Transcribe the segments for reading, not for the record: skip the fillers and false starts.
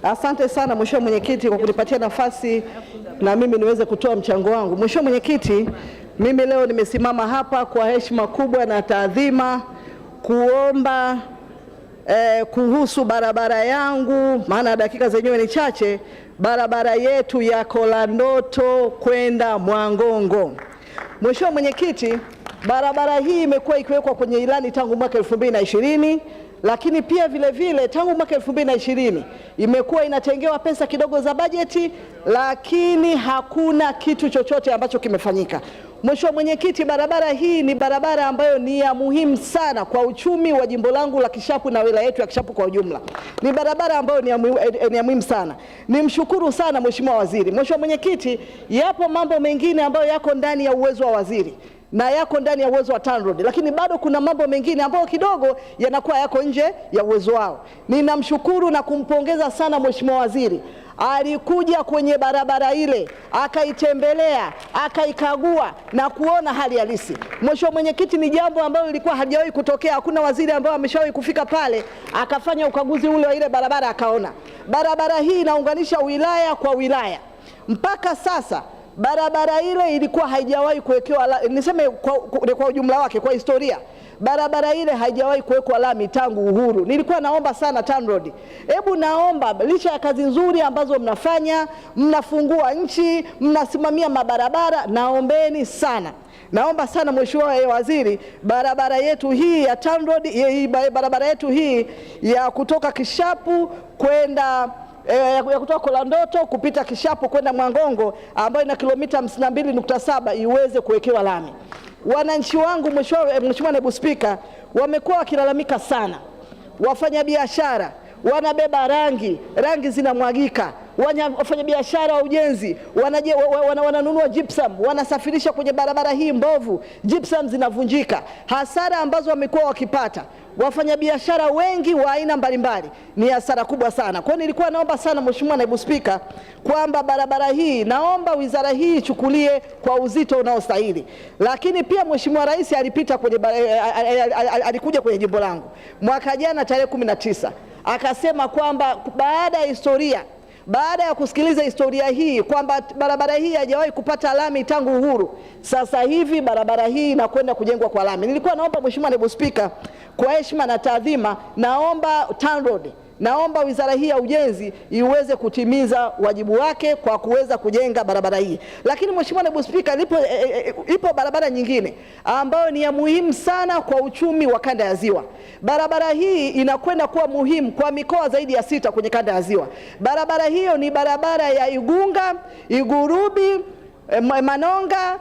Asante sana Mheshimiwa Mwenyekiti kwa kunipatia nafasi na mimi niweze kutoa mchango wangu. Mheshimiwa Mwenyekiti, mimi leo nimesimama hapa kwa heshima kubwa na taadhima kuomba kuhusu barabara yangu, maana dakika zenyewe ni chache, barabara yetu ya Kolandoto kwenda Mwangongo. Mheshimiwa Mwenyekiti, barabara hii imekuwa ikiwekwa kwenye ilani tangu mwaka 2020, lakini pia vile tangu mwaka 2020 imekuwa inatengewa pesa kidogo za bajeti, lakini hakuna kitu chochote ambacho kimefanyika. Mheshimiwa Mwenyekiti, barabara hii ni barabara ambayo ni ya muhimu sana kwa uchumi wa jimbo langu la Kishapu na wilaya yetu ya Kishapu kwa ujumla. Ni barabara ambayo ni ya muhimu sana. Nimshukuru sana Mheshimiwa Waziri. Mheshimiwa Mwenyekiti, yapo mambo mengine ambayo yako ndani ya uwezo wa waziri na yako ndani ya uwezo wa TANROADS, lakini bado kuna mambo mengine ambayo kidogo yanakuwa yako nje ya uwezo wao. Ninamshukuru na kumpongeza sana Mheshimiwa Waziri. Alikuja kwenye barabara ile, akaitembelea, akaikagua na kuona hali halisi. Mheshimiwa Mwenyekiti, ni jambo ambalo lilikuwa halijawahi kutokea. Hakuna waziri ambaye ameshawahi kufika pale akafanya ukaguzi ule wa ile barabara akaona. Barabara hii inaunganisha wilaya kwa wilaya. Mpaka sasa barabara ile ilikuwa haijawahi kuwekewa, niseme kwa ujumla wake, kwa historia, barabara ile haijawahi kuwekwa lami tangu uhuru. Nilikuwa naomba sana TANROADS, hebu naomba, licha ya kazi nzuri ambazo mnafanya, mnafungua nchi, mnasimamia mabarabara, naombeni sana, naomba sana Mheshimiwa Waziri, barabara yetu hii ya TANROADS, barabara yetu hii ya kutoka Kishapu kwenda ya kutoka Kolandoto kupita Kishapu kwenda Mwangongo ambayo ina kilomita 52.7 iweze kuwekewa lami. Wananchi wangu, Mheshimiwa Naibu Spika, wamekuwa wakilalamika sana. Wafanyabiashara wanabeba rangi zinamwagika. Wafanyabiashara wa ujenzi wananunua gypsum, wanasafirisha kwenye barabara hii mbovu, gypsum zinavunjika. Hasara ambazo wamekuwa wakipata wafanyabiashara wengi wa aina mbalimbali ni hasara kubwa sana. Kwa hiyo nilikuwa naomba sana Mheshimiwa Naibu Spika kwamba barabara hii, naomba wizara hii ichukulie kwa uzito unaostahili. Lakini pia Mheshimiwa Rais alikuja kwenye jimbo langu mwaka jana tarehe 19, akasema kwamba baada ya kusikiliza historia hii kwamba barabara hii haijawahi kupata lami tangu uhuru, sasa hivi barabara hii inakwenda kujengwa kwa lami. Nilikuwa naomba Mheshimiwa Naibu Spika, kwa heshima na taadhima, naomba TANROADS, naomba wizara hii ya ujenzi iweze kutimiza wajibu wake kwa kuweza kujenga barabara hii. Lakini Mheshimiwa Naibu Spika, ipo barabara nyingine ambayo ni ya muhimu sana kwa uchumi wa kanda ya Ziwa. Barabara hii inakwenda kuwa muhimu kwa mikoa zaidi ya 6 kwenye kanda ya Ziwa. Barabara hiyo ni barabara ya Igunga, Igurubi, Manonga,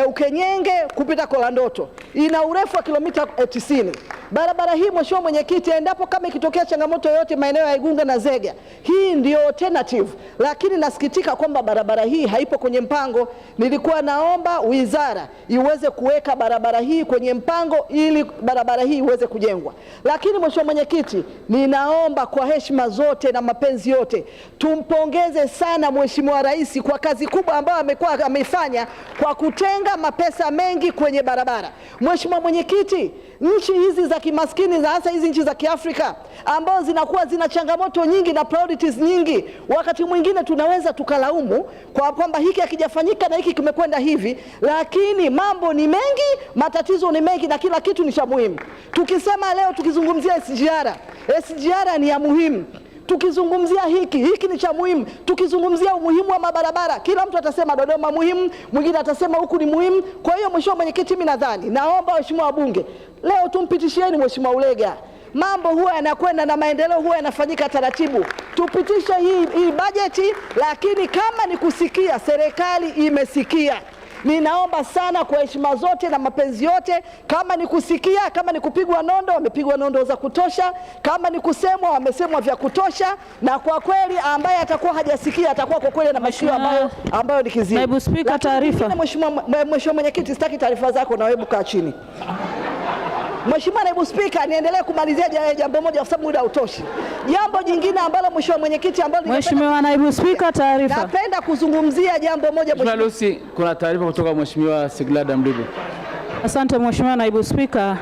Ukenyenge kupita Kolandoto. Ina urefu wa kilomita 90. Barabara hii Mheshimiwa Mwenyekiti, endapo kama ikitokea changamoto yoyote maeneo ya Igunga na Zega, hii ndio alternative. Lakini nasikitika kwamba barabara hii haipo kwenye mpango. Nilikuwa naomba wizara iweze kuweka barabara hii kwenye mpango ili barabara hii iweze kujengwa. Lakini Mheshimiwa Mwenyekiti, ninaomba kwa heshima zote na mapenzi yote, tumpongeze sana Mheshimiwa Rais kwa kazi kubwa ambayo ameifanya kwa kutenga mapesa mengi kwenye barabara. Mheshimiwa Mwenyekiti, nchi hizi za kimaskini na hasa hizi nchi za Kiafrika ambazo zinakuwa zina changamoto nyingi na priorities nyingi, wakati mwingine tunaweza tukalaumu kwa kwamba hiki hakijafanyika na hiki kimekwenda hivi, lakini mambo ni mengi, matatizo ni mengi na kila kitu ni cha muhimu. Tukisema leo tukizungumzia SGR ni ya muhimu. Tukizungumzia hiki ni cha muhimu. Tukizungumzia umuhimu wa mabarabara, kila mtu atasema Dodoma muhimu, mwingine atasema huku ni muhimu. Kwa hiyo Mheshimiwa Mwenyekiti, mimi nadhani, naomba waheshimiwa wabunge leo tumpitishieni Mheshimiwa Ulega. Mambo huwa yanakwenda na maendeleo huwa yanafanyika taratibu. Tupitishe hii bajeti, lakini kama ni kusikia, serikali imesikia. Ninaomba sana kwa heshima zote na mapenzi yote, kama ni kusikia, kama ni kupigwa nondo, wamepigwa nondo za kutosha, kama ni kusemwa, wamesemwa vya kutosha, na kwa kweli ambaye atakuwa hajasikia atakuwa kwa kweli na mashio ambayo ni kiziwi. Naibu Spika, taarifa. Mheshimiwa Mwenyekiti, sitaki taarifa zako, na wewe kaa chini. Mheshimiwa Naibu Spika, niendelee kumalizia jambo moja kwa sababu muda hautoshi. Jambo jingine ambalo Mheshimiwa Mwenyekiti, ambalo Mheshimiwa Naibu Spika, taarifa. Napenda kuzungumzia jambo moja Mheshimiwa Lucy, kuna taarifa kutoka Mheshimiwa Siglada Mligo. Asante Mheshimiwa Naibu Spika,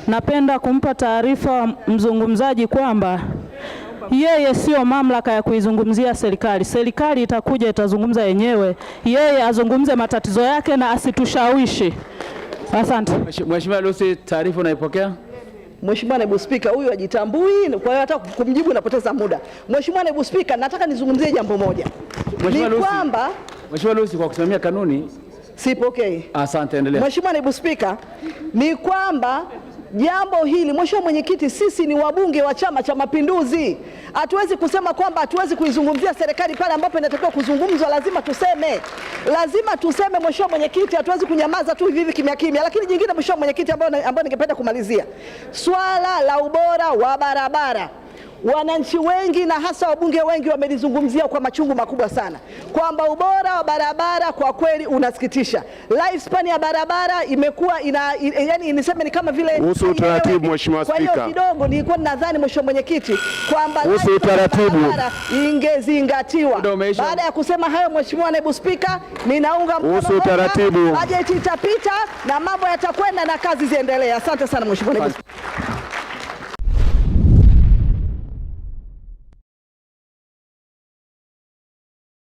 napenda kumpa taarifa mzungumzaji kwamba Yeye sio mamlaka ya kuizungumzia serikali. Serikali itakuja itazungumza yenyewe, yeye azungumze matatizo yake na asitushawishi. Asante. Mheshimiwa Lucy, taarifa unaipokea? Mheshimiwa Naibu Spika, huyu hajitambui, kwa hiyo hata kumjibu napoteza muda. Mheshimiwa Naibu Spika, nataka nizungumzie jambo moja. Ni kwamba Mheshimiwa Lucy, kwa kusimamia kanuni sipokei. Asante, endelea. Mheshimiwa Naibu Spika, ni kwamba jambo hili, Mheshimiwa Mwenyekiti, sisi ni wabunge wa Chama cha Mapinduzi. Hatuwezi kusema kwamba hatuwezi kuizungumzia serikali pale ambapo inatakiwa kuzungumzwa, lazima tuseme. Lazima tuseme Mheshimiwa Mwenyekiti, hatuwezi kunyamaza tu hivi kimya kimya. Lakini jingine Mheshimiwa Mwenyekiti, ambayo ningependa kumalizia, swala la ubora wa barabara. Wananchi wengi na hasa wabunge wengi wamelizungumzia kwa machungu makubwa sana, kwamba ubora wa barabara kwa kweli unasikitisha. Lifespan ya barabara imekuwa yani niseme ni kama vile kuhusu utaratibu. Mheshimiwa Spika, kwa hiyo kidogo nilikuwa nadhani Mheshimiwa Mwenyekiti kwamba kuhusu utaratibu ingezingatiwa. Baada ya kusema hayo, Mheshimiwa Naibu Spika, ninaunga mkono, bajeti itapita na mambo yatakwenda na kazi ziendelee. Asante sana Mheshimiwa Naibu Spika.